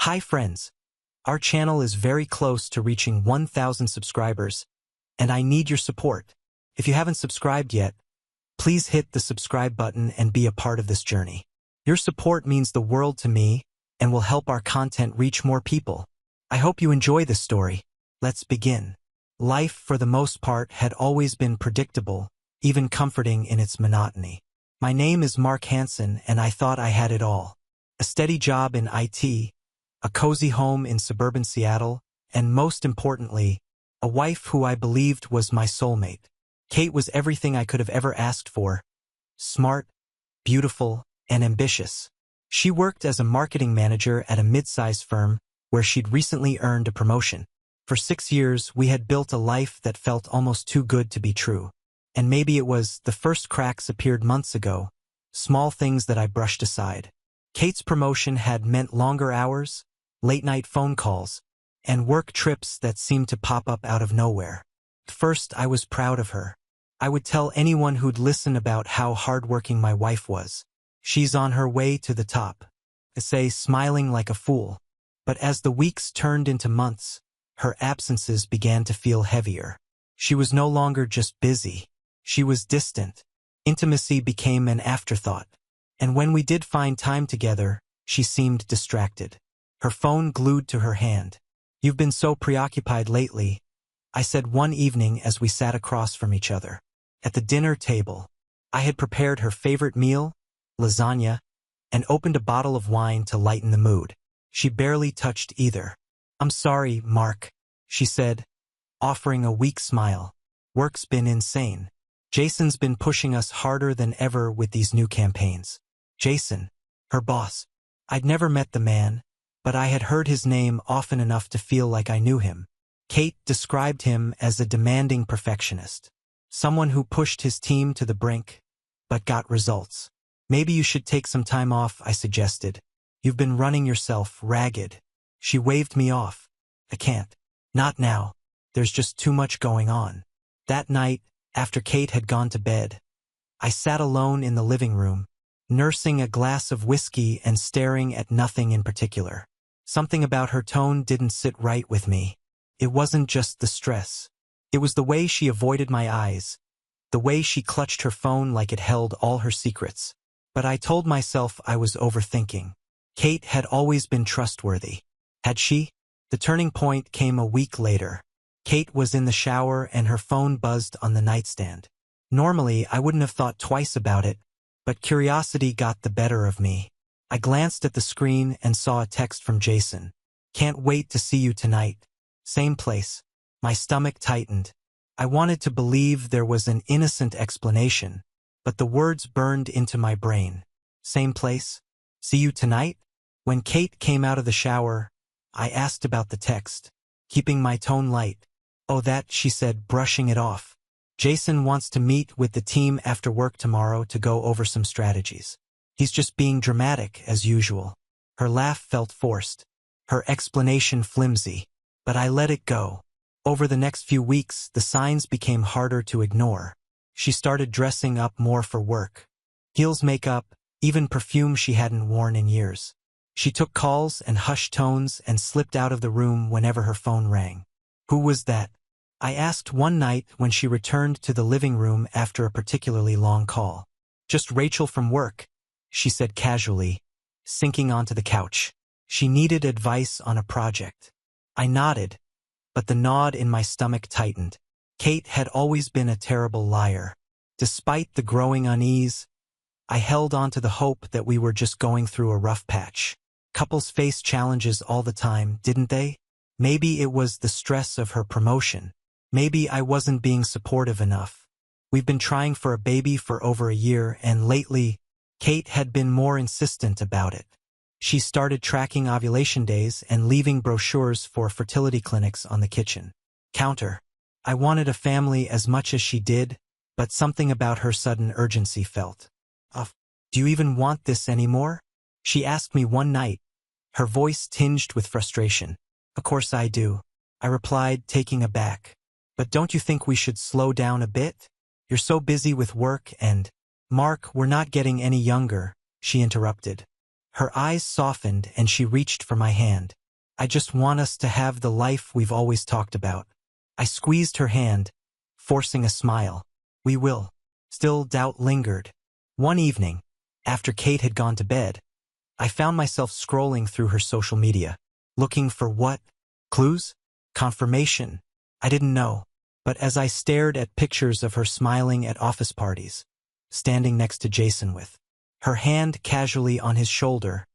Hi friends, our channel is very close to reaching 1,000 subscribers, and I need your support. If you haven't subscribed yet, please hit the subscribe button and be a part of this journey. Your support means the world to me and will help our content reach more people. I hope you enjoy this story. Let's begin. Life, for the most part, had always been predictable, even comforting in its monotony. My name is Mark Hansen, and I thought I had it all. A steady job in IT, a cozy home in suburban Seattle, and most importantly, a wife who I believed was my soulmate. Kate was everything I could have ever asked for. Smart, beautiful, and ambitious. She worked as a marketing manager at a mid-sized firm where she'd recently earned a promotion. For 6 years, we had built a life that felt almost too good to be true. And maybe it was the first cracks appeared months ago, small things that I brushed aside. Kate's promotion had meant longer hours, late-night phone calls, and work trips that seemed to pop up out of nowhere. First, I was proud of her. I would tell anyone who'd listen about how hardworking my wife was. She's on her way to the top, I say, smiling like a fool. But as the weeks turned into months, her absences began to feel heavier. She was no longer just busy. She was distant. Intimacy became an afterthought. And when we did find time together, she seemed distracted. Her phone glued to her hand. "You've been so preoccupied lately," I said one evening as we sat across from each other. At the dinner table, I had prepared her favorite meal, lasagna, and opened a bottle of wine to lighten the mood. She barely touched either. "I'm sorry, Mark," she said, offering a weak smile. "Work's been insane. Jason's been pushing us harder than ever with these new campaigns." Jason, her boss. I'd never met the man, but I had heard his name often enough to feel like I knew him. Kate described him as a demanding perfectionist, someone who pushed his team to the brink, but got results. "Maybe you should take some time off," I suggested. "You've been running yourself ragged." She waved me off. "I can't. Not now. There's just too much going on." That night, after Kate had gone to bed, I sat alone in the living room, nursing a glass of whiskey and staring at nothing in particular. Something about her tone didn't sit right with me. It wasn't just the stress. It was the way she avoided my eyes, the way she clutched her phone like it held all her secrets. But I told myself I was overthinking. Kate had always been trustworthy. Had she? The turning point came a week later. Kate was in the shower and her phone buzzed on the nightstand. Normally, I wouldn't have thought twice about it, but curiosity got the better of me. I glanced at the screen and saw a text from Jason. "Can't wait to see you tonight. Same place." My stomach tightened. I wanted to believe there was an innocent explanation, but the words burned into my brain. Same place? See you tonight? When Kate came out of the shower, I asked about the text, keeping my tone light. "Oh, that," she said, brushing it off. "Jason wants to meet with the team after work tomorrow to go over some strategies. He's just being dramatic, as usual." Her laugh felt forced, her explanation flimsy, but I let it go. Over the next few weeks, the signs became harder to ignore. She started dressing up more for work. Heels, makeup, even perfume she hadn't worn in years. She took calls and hushed tones and slipped out of the room whenever her phone rang. "Who was that?" I asked one night when she returned to the living room after a particularly long call. "Just Rachel from work," she said casually, sinking onto the couch. She needed advice on a project. I nodded, but the nod in my stomach tightened. Kate had always been a terrible liar. Despite the growing unease, I held on to the hope that we were just going through a rough patch. Couples face challenges all the time, didn't they? Maybe it was the stress of her promotion. Maybe I wasn't being supportive enough. We've been trying for a baby for over a year, and lately, Kate had been more insistent about it. She started tracking ovulation days and leaving brochures for fertility clinics on the kitchen counter. I wanted a family as much as she did, but something about her sudden urgency felt off. "Do you even want this anymore?" she asked me one night, her voice tinged with frustration. "Of course I do," I replied, taken aback. "But don't you think we should slow down a bit? You're so busy with work and—" "Mark, we're not getting any younger," she interrupted. Her eyes softened and she reached for my hand. I just want us to have the life we've always talked about. I squeezed her hand, forcing a smile. We will. Still doubt lingered. One evening, after Kate had gone to bed, I found myself scrolling through her social media. Looking for what? Clues? Confirmation? I didn't know. But as I stared at pictures of her smiling at office parties, standing next to Jason with her hand casually on his shoulder,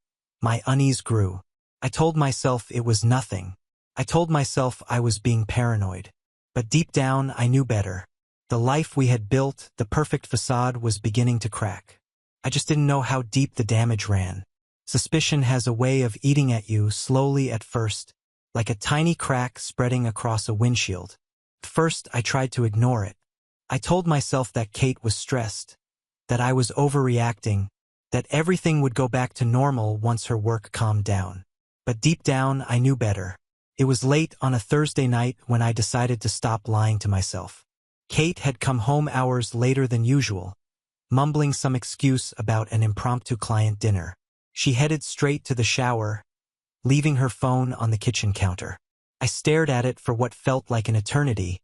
my unease grew. I told myself it was nothing. I told myself I was being paranoid. But deep down, I knew better. The life we had built, the perfect facade, was beginning to crack. I just didn't know how deep the damage ran. Suspicion has a way of eating at you slowly at first, like a tiny crack spreading across a windshield. At first, I tried to ignore it. I told myself that Kate was stressed, that I was overreacting, that everything would go back to normal once her work calmed down. But deep down, I knew better. It was late on a Thursday night when I decided to stop lying to myself. Kate had come home hours later than usual, mumbling some excuse about an impromptu client dinner. She headed straight to the shower, leaving her phone on the kitchen counter. I stared at it for what felt like an eternity,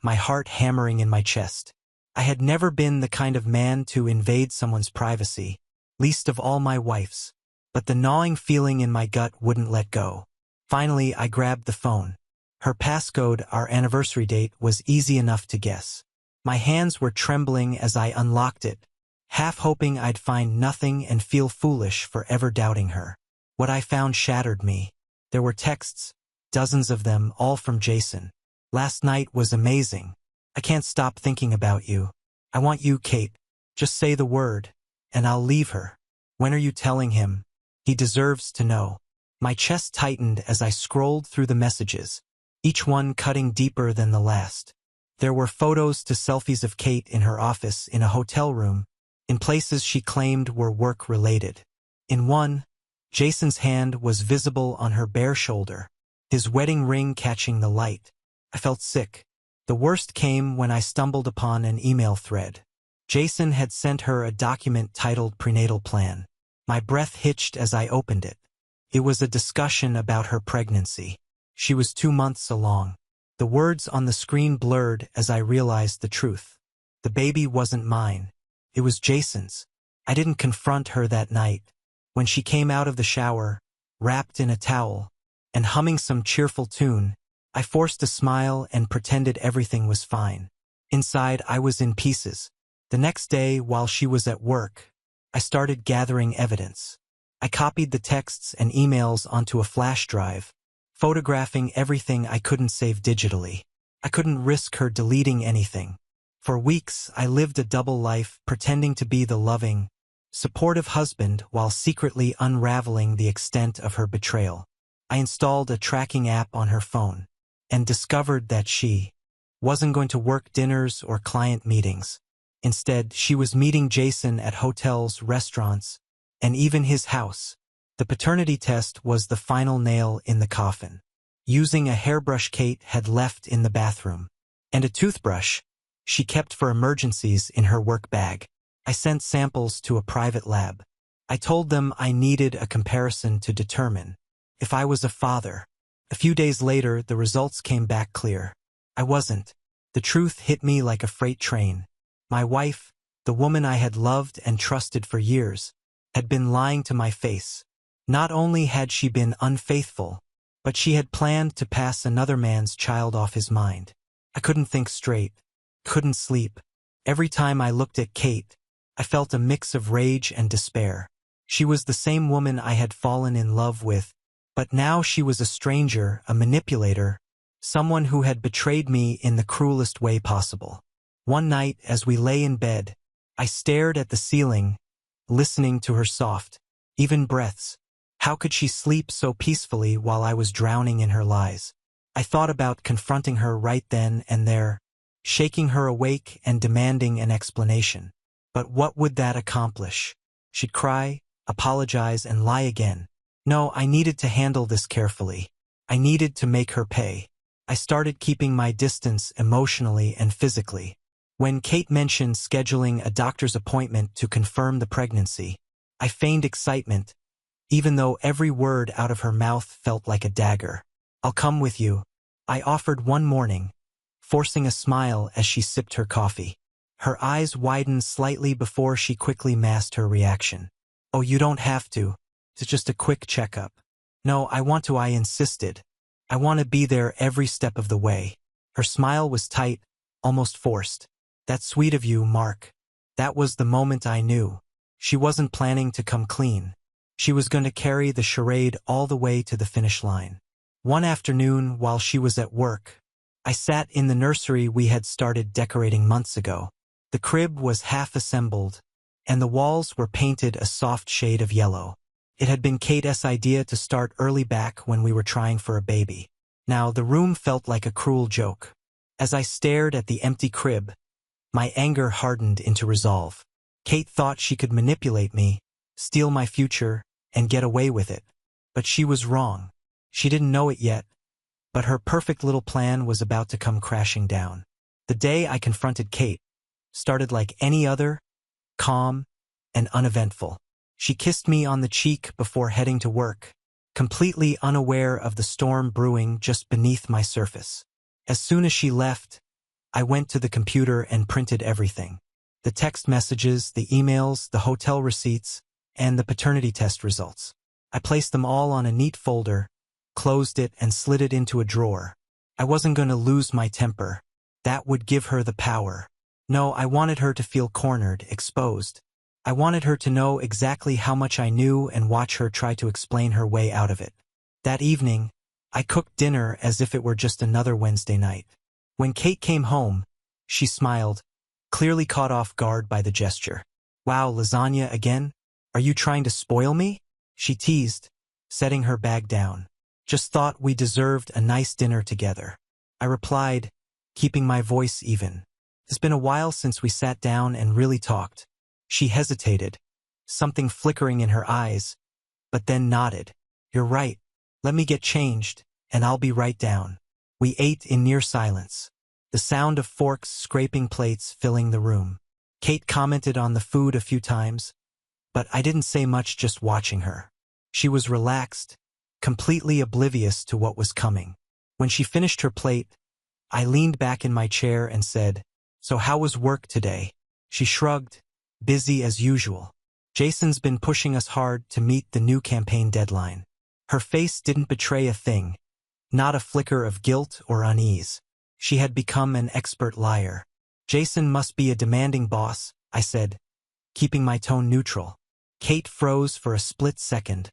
my heart hammering in my chest. I had never been the kind of man to invade someone's privacy, least of all my wife's. But the gnawing feeling in my gut wouldn't let go. Finally, I grabbed the phone. Her passcode, our anniversary date, was easy enough to guess. My hands were trembling as I unlocked it, half hoping I'd find nothing and feel foolish for ever doubting her. What I found shattered me. There were texts, dozens of them, all from Jason. Last night was amazing. I can't stop thinking about you. I want you, Kate. Just say the word, and I'll leave her. When are you telling him? He deserves to know. My chest tightened as I scrolled through the messages, each one cutting deeper than the last. There were photos to selfies of Kate in her office, in a hotel room, in places she claimed were work-related. In one, Jason's hand was visible on her bare shoulder, his wedding ring catching the light. I felt sick. The worst came when I stumbled upon an email thread. Jason had sent her a document titled Prenatal Plan. My breath hitched as I opened it. It was a discussion about her pregnancy. She was 2 months along. The words on the screen blurred as I realized the truth. The baby wasn't mine. It was Jason's. I didn't confront her that night. When she came out of the shower, wrapped in a towel, and humming some cheerful tune, I forced a smile and pretended everything was fine. Inside, I was in pieces. The next day, while she was at work, I started gathering evidence. I copied the texts and emails onto a flash drive, photographing everything I couldn't save digitally. I couldn't risk her deleting anything. For weeks, I lived a double life, pretending to be the loving, supportive husband while secretly unraveling the extent of her betrayal. I installed a tracking app on her phone and discovered that she wasn't going to work dinners or client meetings. Instead, she was meeting Jason at hotels, restaurants, and even his house. The paternity test was the final nail in the coffin. Using a hairbrush Kate had left in the bathroom, and a toothbrush she kept for emergencies in her work bag. I sent samples to a private lab. I told them I needed a comparison to determine if I was a father. A few days later, the results came back clear. I wasn't. The truth hit me like a freight train. My wife, the woman I had loved and trusted for years, had been lying to my face. Not only had she been unfaithful, but she had planned to pass another man's child off his mind. I couldn't think straight, couldn't sleep. Every time I looked at Kate, I felt a mix of rage and despair. She was the same woman I had fallen in love with, but now she was a stranger, a manipulator, someone who had betrayed me in the cruelest way possible. One night, as we lay in bed, I stared at the ceiling, listening to her soft, even breaths. How could she sleep so peacefully while I was drowning in her lies? I thought about confronting her right then and there, shaking her awake and demanding an explanation. But what would that accomplish? She'd cry, apologize, and lie again. No, I needed to handle this carefully. I needed to make her pay. I started keeping my distance emotionally and physically. When Kate mentioned scheduling a doctor's appointment to confirm the pregnancy, I feigned excitement, even though every word out of her mouth felt like a dagger. "I'll come with you," I offered one morning, forcing a smile as she sipped her coffee. Her eyes widened slightly before she quickly masked her reaction. "Oh, you don't have to. It's just a quick checkup." "No, I want to," I insisted. "I want to be there every step of the way." Her smile was tight, almost forced. "That's sweet of you, Mark." That was the moment I knew. She wasn't planning to come clean. She was going to carry the charade all the way to the finish line. One afternoon, while she was at work, I sat in the nursery we had started decorating months ago. The crib was half assembled, and the walls were painted a soft shade of yellow. It had been Kate's idea to start early back when we were trying for a baby. Now the room felt like a cruel joke. As I stared at the empty crib, my anger hardened into resolve. Kate thought she could manipulate me, steal my future, and get away with it. But she was wrong. She didn't know it yet, but her perfect little plan was about to come crashing down. The day I confronted Kate started like any other, calm and uneventful. She kissed me on the cheek before heading to work, completely unaware of the storm brewing just beneath my surface. As soon as she left, I went to the computer and printed everything. The text messages, the emails, the hotel receipts, and the paternity test results. I placed them all on a neat folder, closed it, and slid it into a drawer. I wasn't going to lose my temper. That would give her the power. No, I wanted her to feel cornered, exposed. I wanted her to know exactly how much I knew and watch her try to explain her way out of it. That evening, I cooked dinner as if it were just another Wednesday night. When Kate came home, she smiled, clearly caught off guard by the gesture. "Wow, lasagna again? Are you trying to spoil me?" she teased, setting her bag down. "Just thought we deserved a nice dinner together," I replied, keeping my voice even. "It's been a while since we sat down and really talked." She hesitated, something flickering in her eyes, but then nodded. "You're right. Let me get changed, and I'll be right down." We ate in near silence, the sound of forks scraping plates filling the room. Kate commented on the food a few times, but I didn't say much, just watching her. She was relaxed, completely oblivious to what was coming. When she finished her plate, I leaned back in my chair and said, "So how was work today?" She shrugged, busy as usual. "Jason's been pushing us hard to meet the new campaign deadline." Her face didn't betray a thing, not a flicker of guilt or unease. She had become an expert liar. "Jason must be a demanding boss," I said, keeping my tone neutral. Kate froze for a split second,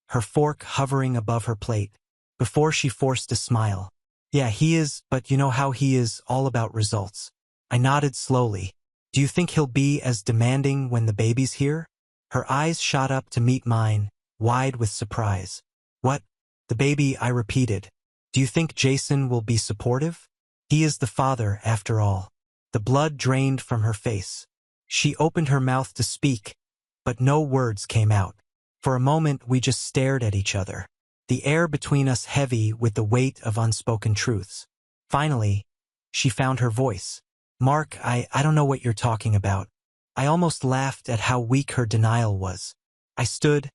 her fork hovering above her plate, before she forced a smile. "Yeah, he is, but you know how he is, all about results." I nodded slowly. "Do you think he'll be as demanding when the baby's here?" Her eyes shot up to meet mine, wide with surprise. "What? The baby?" I repeated. "Do you think Jason will be supportive? He is the father, after all." The blood drained from her face. She opened her mouth to speak, but no words came out. For a moment we just stared at each other, the air between us heavy with the weight of unspoken truths. Finally, she found her voice. "Mark, I don't know what you're talking about." I almost laughed at how weak her denial was. I stood,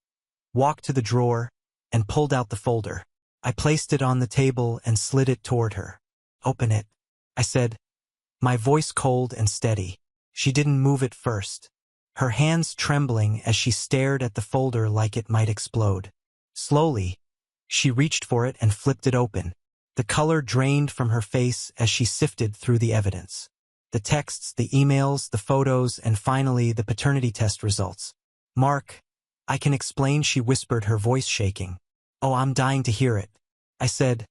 walked to the drawer, and pulled out the folder. I placed it on the table and slid it toward her. "Open it," I said, my voice cold and steady. She didn't move at first, her hands trembling as she stared at the folder like it might explode. Slowly, she reached for it and flipped it open. The color drained from her face as she sifted through the evidence. The texts, the emails, the photos, and finally the paternity test results. "Mark, I can explain," she whispered, her voice shaking. "Oh, I'm dying to hear it," I said,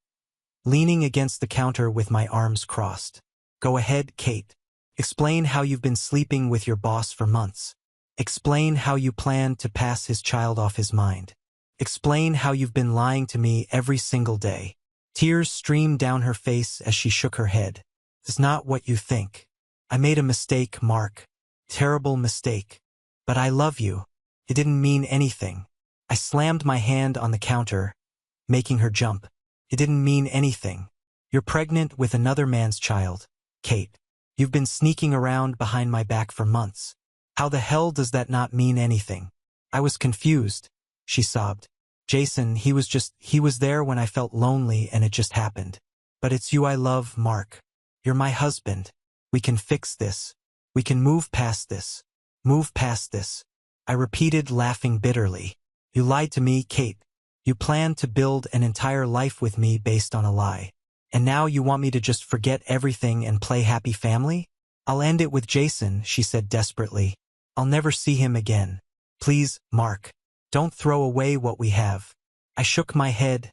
leaning against the counter with my arms crossed. "Go ahead, Kate. Explain how you've been sleeping with your boss for months. Explain how you plan to pass his child off his mind. Explain how you've been lying to me every single day." Tears streamed down her face as she shook her head. "It's not what you think. I made a mistake, Mark. Terrible mistake. But I love you. It didn't mean anything." I slammed my hand on the counter, making her jump. "It didn't mean anything. You're pregnant with another man's child, Kate. You've been sneaking around behind my back for months. How the hell does that not mean anything?" I was confused, she sobbed. Jason, he was there when I felt lonely and it just happened. But it's you I love, Mark. You're my husband. We can fix this. We can move past this. Move past this. I repeated, laughing bitterly. You lied to me, Kate. You planned to build an entire life with me based on a lie. And now you want me to just forget everything and play happy family? I'll end it with Jason, she said desperately. I'll never see him again. Please, Mark. Don't throw away what we have. I shook my head,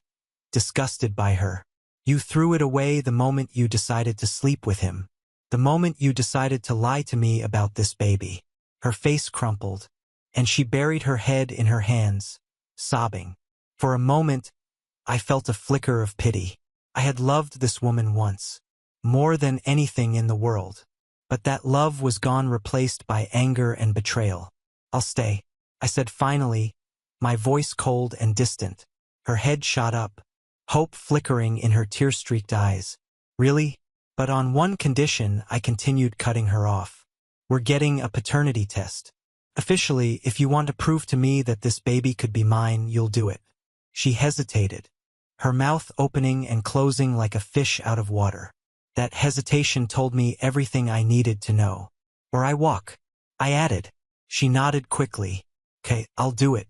disgusted by her. You threw it away the moment you decided to sleep with him. The moment you decided to lie to me about this baby. Her face crumpled, and she buried her head in her hands, sobbing. For a moment, I felt a flicker of pity. I had loved this woman once, more than anything in the world. But that love was gone, replaced by anger and betrayal. I'll stay, I said finally, my voice cold and distant. Her head shot up, hope flickering in her tear-streaked eyes. Really? But on one condition, I continued, cutting her off. We're getting a paternity test. Officially, if you want to prove to me that this baby could be mine, you'll do it. She hesitated, her mouth opening and closing like a fish out of water. That hesitation told me everything I needed to know. Or I walk, I added. She nodded quickly. Okay, I'll do it.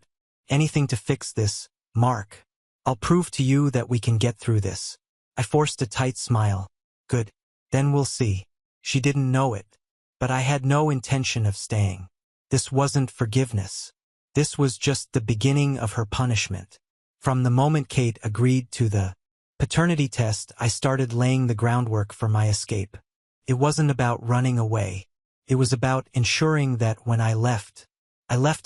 Anything to fix this, Mark. I'll prove to you that we can get through this. I forced a tight smile. Good. Then we'll see. She didn't know it, but I had no intention of staying. This wasn't forgiveness. This was just the beginning of her punishment. From the moment Kate agreed to the paternity test, I started laying the groundwork for my escape. It wasn't about running away. It was about ensuring that when I left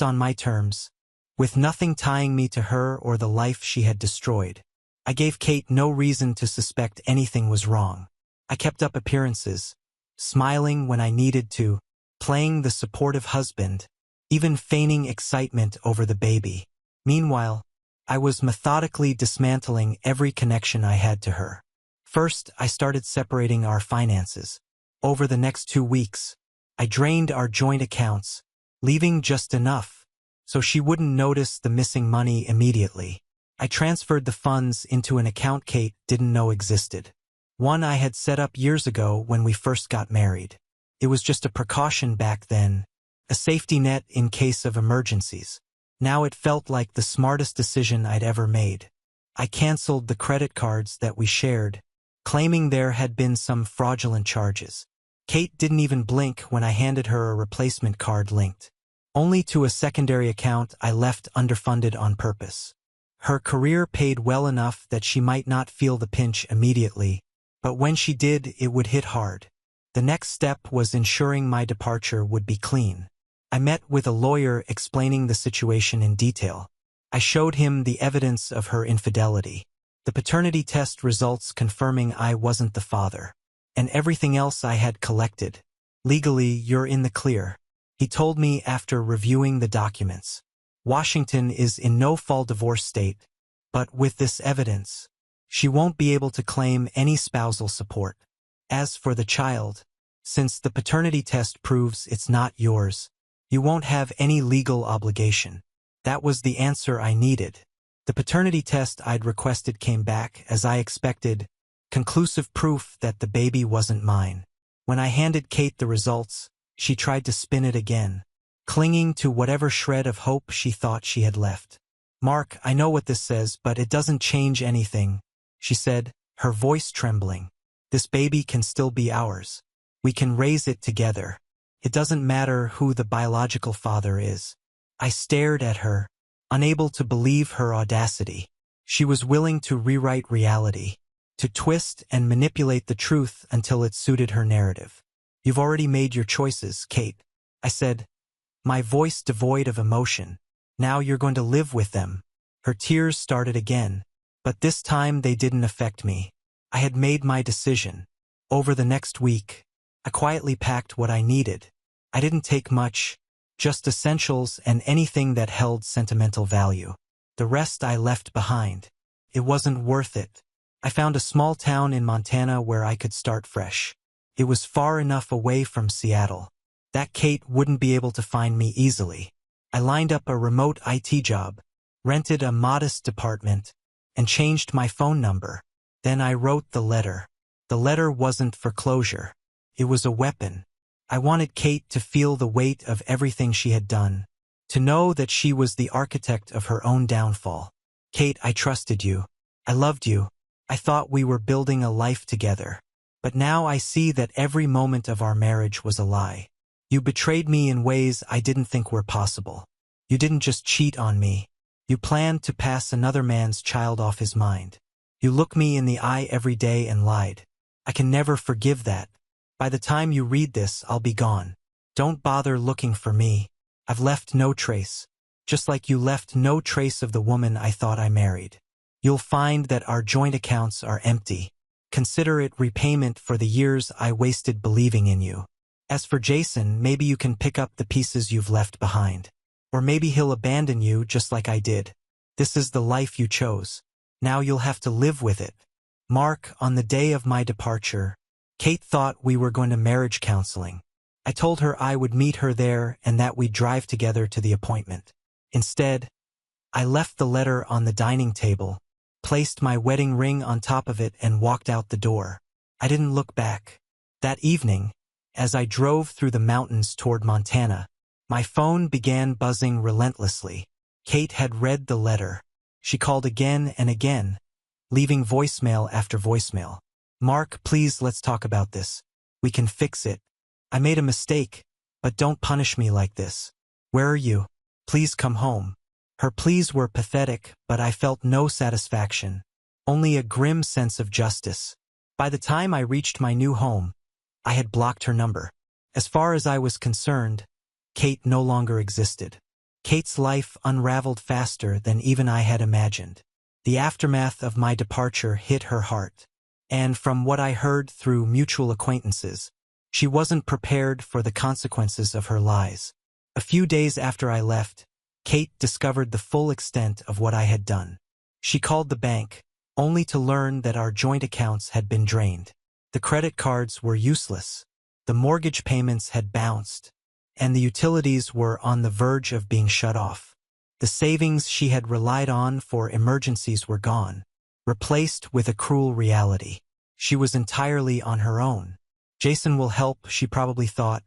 on my terms, with nothing tying me to her or the life she had destroyed. I gave Kate no reason to suspect anything was wrong. I kept up appearances, smiling when I needed to, playing the supportive husband, even feigning excitement over the baby. Meanwhile, I was methodically dismantling every connection I had to her. First, I started separating our finances. Over the next 2 weeks, I drained our joint accounts, leaving just enough so she wouldn't notice the missing money immediately. I transferred the funds into an account Kate didn't know existed. One I had set up years ago when we first got married. It was just a precaution back then, a safety net in case of emergencies. Now it felt like the smartest decision I'd ever made. I canceled the credit cards that we shared, claiming there had been some fraudulent charges. Kate didn't even blink when I handed her a replacement card linked only to a secondary account I left underfunded on purpose. Her career paid well enough that she might not feel the pinch immediately, but when she did, it would hit hard. The next step was ensuring my departure would be clean. I met with a lawyer explaining the situation in detail. I showed him the evidence of her infidelity, the paternity test results confirming I wasn't the father, and everything else I had collected. Legally, you're in the clear, he told me after reviewing the documents. Washington is in no-fault divorce state, but with this evidence, she won't be able to claim any spousal support. As for the child, since the paternity test proves it's not yours, you won't have any legal obligation. That was the answer I needed. The paternity test I'd requested came back, as I expected, conclusive proof that the baby wasn't mine. When I handed Kate the results, she tried to spin it again, clinging to whatever shred of hope she thought she had left. Mark, I know what this says, but it doesn't change anything, she said, her voice trembling. This baby can still be ours. We can raise it together. It doesn't matter who the biological father is. I stared at her, unable to believe her audacity. She was willing to rewrite reality, to twist and manipulate the truth until it suited her narrative. You've already made your choices, Kate, I said, my voice devoid of emotion. Now you're going to live with them. Her tears started again, but this time they didn't affect me. I had made my decision. Over the next week, I quietly packed what I needed. I didn't take much, just essentials and anything that held sentimental value. The rest I left behind. It wasn't worth it. I found a small town in Montana where I could start fresh. It was far enough away from Seattle that Kate wouldn't be able to find me easily. I lined up a remote IT job, rented a modest apartment, and changed my phone number. Then I wrote the letter. The letter wasn't for closure. It was a weapon. I wanted Kate to feel the weight of everything she had done, to know that she was the architect of her own downfall. Kate, I trusted you. I loved you. I thought we were building a life together. But now I see that every moment of our marriage was a lie. You betrayed me in ways I didn't think were possible. You didn't just cheat on me. You planned to pass another man's child off his mind. You looked me in the eye every day and lied. I can never forgive that. By the time you read this, I'll be gone. Don't bother looking for me. I've left no trace. Just like you left no trace of the woman I thought I married. You'll find that our joint accounts are empty. Consider it repayment for the years I wasted believing in you. As for Jason, maybe you can pick up the pieces you've left behind. Or maybe he'll abandon you just like I did. This is the life you chose. Now you'll have to live with it. Mark, on the day of my departure, Kate thought we were going to marriage counseling. I told her I would meet her there and that we'd drive together to the appointment. Instead, I left the letter on the dining table, placed my wedding ring on top of it and walked out the door. I didn't look back. That evening, as I drove through the mountains toward Montana, my phone began buzzing relentlessly. Kate had read the letter. She called again and again, leaving voicemail after voicemail. Mark, please, let's talk about this. We can fix it. I made a mistake, but don't punish me like this. Where are you? Please come home. Her pleas were pathetic, but I felt no satisfaction, only a grim sense of justice. By the time I reached my new home, I had blocked her number. As far as I was concerned, Kate no longer existed. Kate's life unraveled faster than even I had imagined. The aftermath of my departure hit her heart. And from what I heard through mutual acquaintances, she wasn't prepared for the consequences of her lies. A few days after I left, Kate discovered the full extent of what I had done. She called the bank, only to learn that our joint accounts had been drained. The credit cards were useless, the mortgage payments had bounced, and the utilities were on the verge of being shut off. The savings she had relied on for emergencies were gone, replaced with a cruel reality. She was entirely on her own. Jason will help, she probably thought,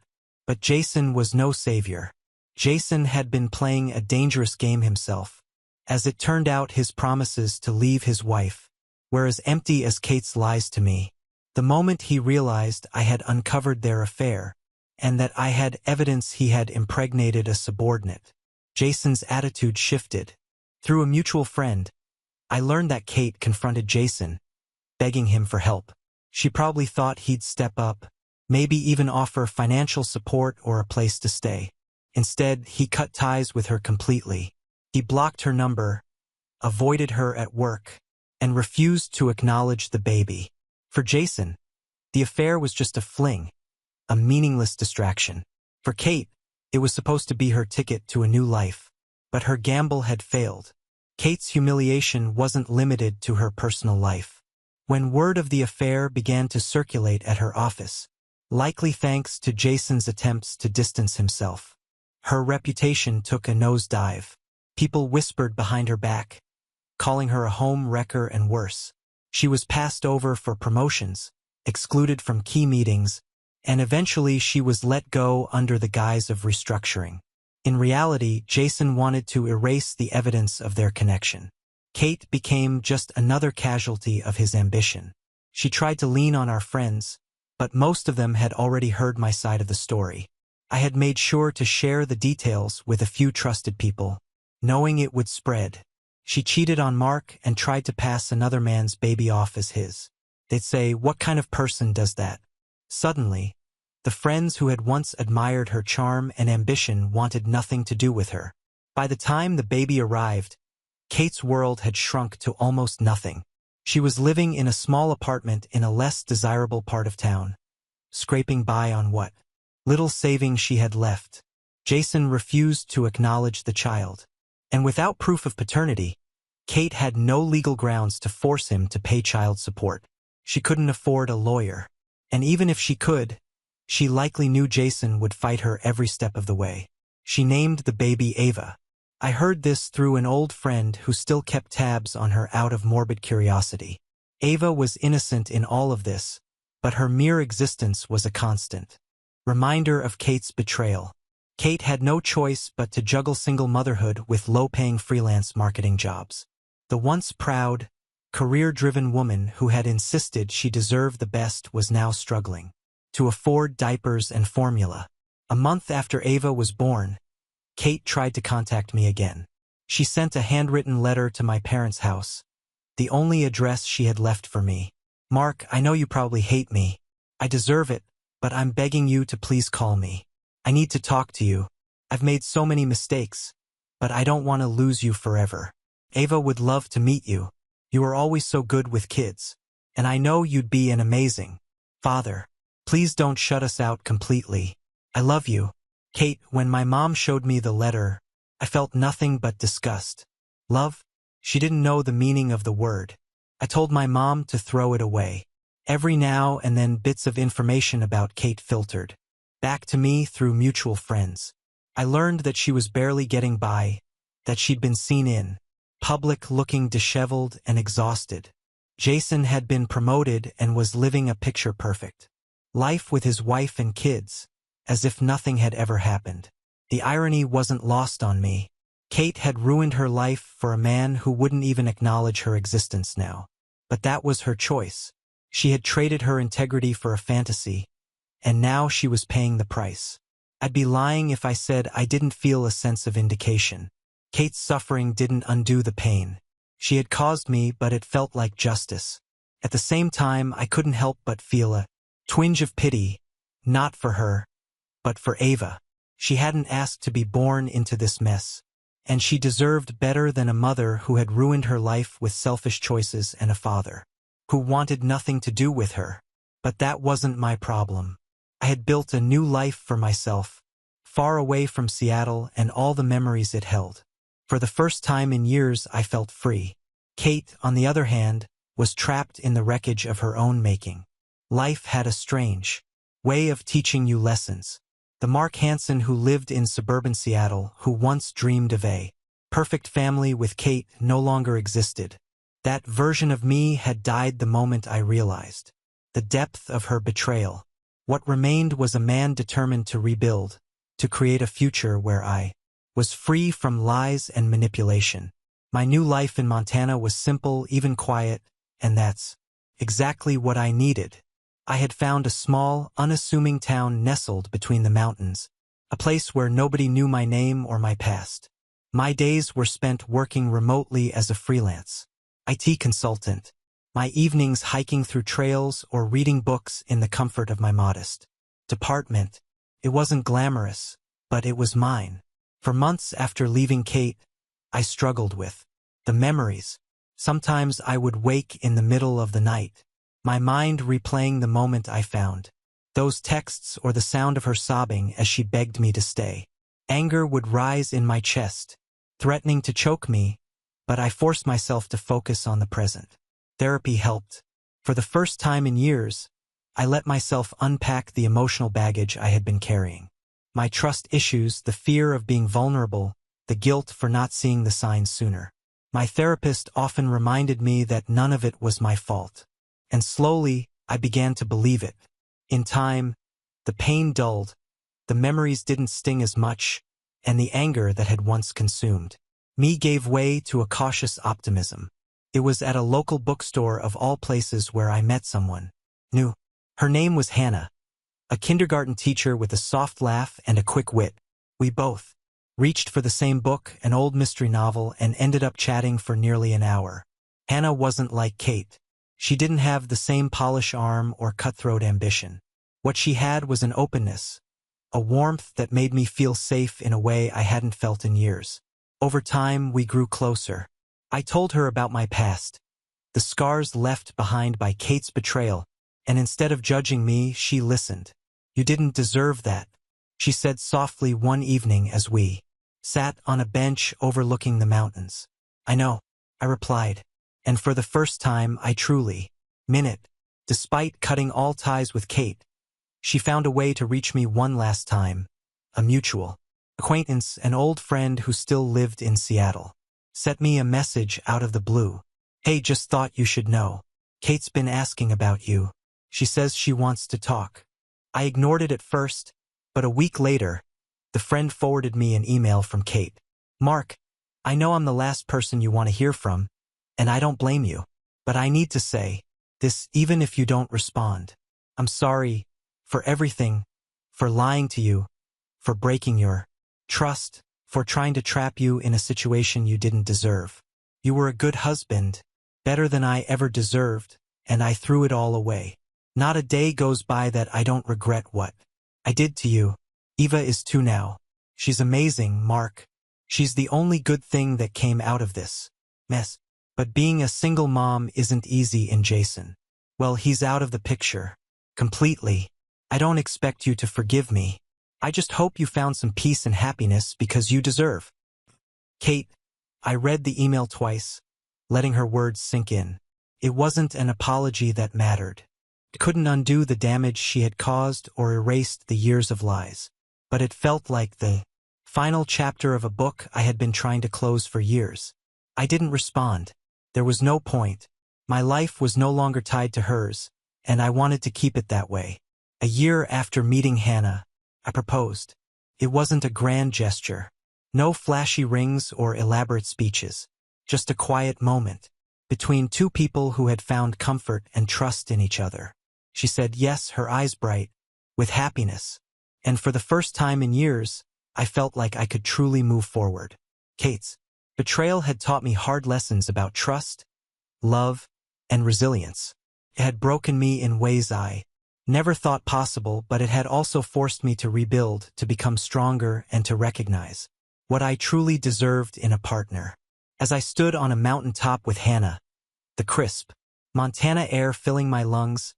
but Jason was no savior. Jason had been playing a dangerous game himself. As it turned out, his promises to leave his wife were as empty as Kate's lies to me. The moment he realized I had uncovered their affair, and that I had evidence he had impregnated a subordinate, Jason's attitude shifted. Through a mutual friend, I learned that Kate confronted Jason, begging him for help. She probably thought he'd step up, maybe even offer financial support or a place to stay. Instead, he cut ties with her completely. He blocked her number, avoided her at work, and refused to acknowledge the baby. For Jason, the affair was just a fling, a meaningless distraction. For Kate, it was supposed to be her ticket to a new life. But her gamble had failed. Kate's humiliation wasn't limited to her personal life. When word of the affair began to circulate at her office, likely thanks to Jason's attempts to distance himself, her reputation took a nosedive. People whispered behind her back, calling her a home wrecker and worse. She was passed over for promotions, excluded from key meetings, and eventually she was let go under the guise of restructuring. In reality, Jason wanted to erase the evidence of their connection. Kate became just another casualty of his ambition. She tried to lean on our friends, but most of them had already heard my side of the story. I had made sure to share the details with a few trusted people, knowing it would spread. She cheated on Mark and tried to pass another man's baby off as his. They'd say, "What kind of person does that?" Suddenly, the friends who had once admired her charm and ambition wanted nothing to do with her. By the time the baby arrived, Kate's world had shrunk to almost nothing. She was living in a small apartment in a less desirable part of town, scraping by on what little savings she had left. Jason refused to acknowledge the child, and without proof of paternity, Kate had no legal grounds to force him to pay child support. She couldn't afford a lawyer, and even if she could, she likely knew Jason would fight her every step of the way. She named the baby Ava, I heard this through an old friend who still kept tabs on her out of morbid curiosity. Ava was innocent in all of this, but her mere existence was a constant reminder of Kate's betrayal. Kate had no choice but to juggle single motherhood with low-paying freelance marketing jobs. The once proud, career-driven woman who had insisted she deserved the best was now struggling to afford diapers and formula. A month after Ava was born, Kate tried to contact me again. She sent a handwritten letter to my parents' house, the only address she had left for me. "Mark, I know you probably hate me. I deserve it, but I'm begging you to please call me. I need to talk to you. I've made so many mistakes, but I don't want to lose you forever. Ava would love to meet you. You are always so good with kids, and I know you'd be an amazing father. Please don't shut us out completely. I love you." Kate, when my mom showed me the letter, I felt nothing but disgust. Love? She didn't know the meaning of the word. I told my mom to throw it away. Every now and then bits of information about Kate filtered back to me through mutual friends. I learned that she was barely getting by, that she'd been seen in public looking disheveled and exhausted. Jason had been promoted and was living a picture-perfect life with his wife and kids, as if nothing had ever happened. The irony wasn't lost on me. Kate had ruined her life for a man who wouldn't even acknowledge her existence now. But that was her choice. She had traded her integrity for a fantasy, and now she was paying the price. I'd be lying if I said I didn't feel a sense of vindication. Kate's suffering didn't undo the pain she had caused me, but it felt like justice. At the same time, I couldn't help but feel a twinge of pity, not for her, but for Ava. She hadn't asked to be born into this mess, and she deserved better than a mother who had ruined her life with selfish choices and a father who wanted nothing to do with her. But that wasn't my problem. I had built a new life for myself, far away from Seattle and all the memories it held. For the first time in years, I felt free. Kate, on the other hand, was trapped in the wreckage of her own making. Life had a strange way of teaching you lessons. The Mark Hansen who lived in suburban Seattle, who once dreamed of a perfect family with Kate, no longer existed. That version of me had died the moment I realized the depth of her betrayal. What remained was a man determined to rebuild, to create a future where I was free from lies and manipulation. My new life in Montana was simple, even quiet, and that's exactly what I needed. I had found a small, unassuming town nestled between the mountains, a place where nobody knew my name or my past. My days were spent working remotely as a freelance IT consultant, my evenings hiking through trails or reading books in the comfort of my modest apartment. It wasn't glamorous, but it was mine. For months after leaving Kate, I struggled with the memories. Sometimes I would wake in the middle of the night, my mind replaying the moment I found those texts or the sound of her sobbing as she begged me to stay. Anger would rise in my chest, threatening to choke me, but I forced myself to focus on the present. Therapy helped. For the first time in years, I let myself unpack the emotional baggage I had been carrying. My trust issues, the fear of being vulnerable, the guilt for not seeing the signs sooner. My therapist often reminded me that none of it was my fault. And slowly, I began to believe it. In time, the pain dulled, the memories didn't sting as much, and the anger that had once consumed me gave way to a cautious optimism. It was at a local bookstore of all places where I met someone new. Her name was Hannah, a kindergarten teacher with a soft laugh and a quick wit. We both reached for the same book, an old mystery novel, and ended up chatting for nearly an hour. Hannah wasn't like Kate. She didn't have the same polished arm or cutthroat ambition. What she had was an openness, a warmth that made me feel safe in a way I hadn't felt in years. Over time, we grew closer. I told her about my past, the scars left behind by Kate's betrayal, and instead of judging me, she listened. "You didn't deserve that," she said softly one evening as we sat on a bench overlooking the mountains. "I know," I replied, and for the first time I truly meant it. Despite cutting all ties with Kate, she found a way to reach me one last time, a mutual acquaintance, an old friend who still lived in Seattle, sent me a message out of the blue. Hey, just thought you should know. Kate's been asking about you. She says she wants to talk. I ignored it at first, but a week later, the friend forwarded me an email from Kate. Mark, I know I'm the last person you want to hear from, and I don't blame you. But I need to say this even if you don't respond. I'm sorry for everything, for lying to you, for breaking your trust, for trying to trap you in a situation you didn't deserve. You were a good husband, better than I ever deserved, and I threw it all away. Not a day goes by that I don't regret what I did to you. Eva is 2 now. She's amazing, Mark. She's the only good thing that came out of this mess. But being a single mom isn't easy in Jason. Well, he's out of the picture. Completely. I don't expect you to forgive me. I just hope you found some peace and happiness because you deserve. Kate. I read the email twice, letting her words sink in. It wasn't an apology that mattered. It couldn't undo the damage she had caused or erased the years of lies. But it felt like the final chapter of a book I had been trying to close for years. I didn't respond. There was no point. My life was no longer tied to hers, and I wanted to keep it that way. A year after meeting Hannah, I proposed. It wasn't a grand gesture. No flashy rings or elaborate speeches. Just a quiet moment between 2 people who had found comfort and trust in each other. She said yes, her eyes bright with happiness. And for the first time in years, I felt like I could truly move forward. Kate's betrayal had taught me hard lessons about trust, love, and resilience. It had broken me in ways I never thought possible, but it had also forced me to rebuild, to become stronger, and to recognize what I truly deserved in a partner. As I stood on a mountaintop with Hannah, the crisp Montana air filling my lungs,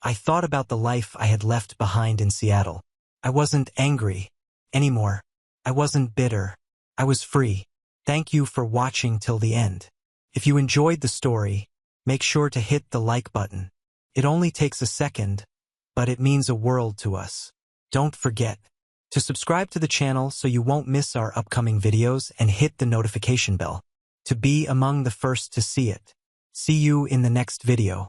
I thought about the life I had left behind in Seattle. I wasn't angry anymore. I wasn't bitter. I was free. Thank you for watching till the end. If you enjoyed the story, make sure to hit the like button. It only takes a second, but it means a world to us. Don't forget to subscribe to the channel so you won't miss our upcoming videos and hit the notification bell to be among the first to see it. See you in the next video.